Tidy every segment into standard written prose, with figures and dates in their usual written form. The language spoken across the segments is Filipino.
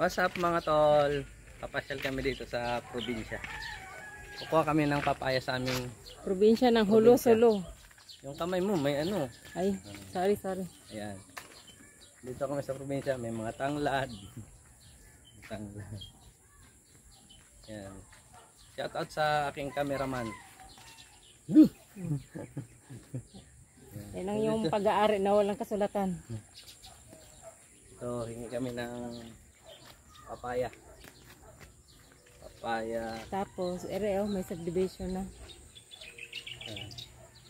What's up mga tol? Papasyal kami dito sa probinsya. Kukuha kami ng papaya sa aming Probinsya ng Hulo-Sulo. Yung kamay mo may ano. Ay, sorry. Ayan. Dito kami sa probinsya, may mga tanglad. Tanglad. Ayan. Shout out sa aking cameraman. Yan ang yung pag-aari na walang kasulatan. So, hingi kami ng papaya. Tapos, may subdivision na.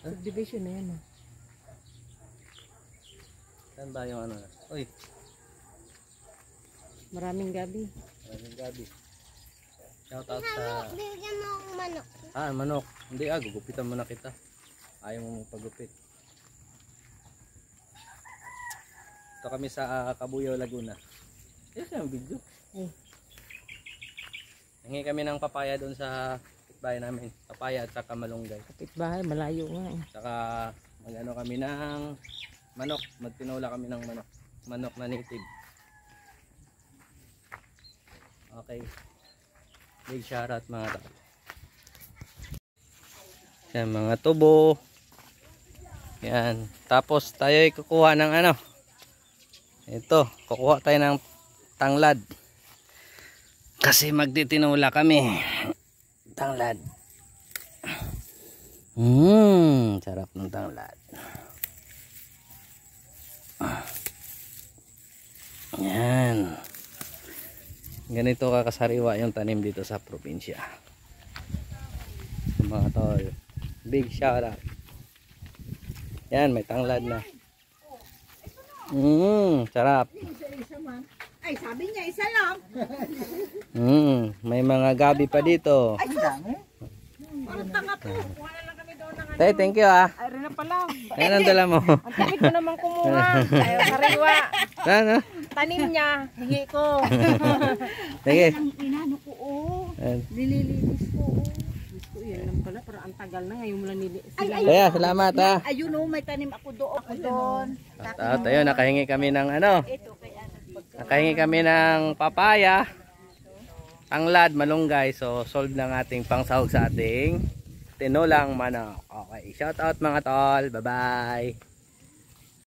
Subdivision na yan. Saan ba yung ano? Uy, Maraming gabi. maraming gabi. Shout out sa... Bigyan mo akong manok. Manok. Hindi gugupitan muna kita. Ayaw mo pagupit. Ito kami sa Cabuyao, Laguna. Yes, yung video. Hingi kami ng papaya doon sa bahay namin. Papaya at saka malunggay. Kapitbahay, malayo nga eh. Saka magano kami ng manok. Magtinola kami ng manok. Manok na native. Okay. Big shoutout mga tao. Yan mga tubo. Yan. Tapos tayo ay kukuha ng ano. Ito. Kukuha tayo ng tanglad. Kasi magtitinula kami. Tanglad. Sarap ng tanglad. Yan. Ganito kakasariwa yung tanim dito sa probinsya. Mga tol. Big shout out. Yan, may tanglad na. Sarap. Ay, sabi niya isa lang. May mga gabi pa dito. Ay, dami. Parang tanga po. Wala lang kami doon ng Tay, thank you ah. Ay, rin na pala. Ayan ang dala mo. Ang tapit ko naman kumuha. Tayo sariwa. Ano? Tanim niya. Hingi ko. Sige. ang inano ko, nililinis ko, Yan lang pala. Parang ang tagal na. Ngayon mo lang Kaya, salamat ah. Ayun may tanim ako doon. At ayun, nakahingi kami ng ano. Ito kay Nakahingi kami ng papaya, tanglad, malunggay. So, solve ng ating pangsahog sa ating tinulang manok. Okay, shout out mga tol. Bye-bye.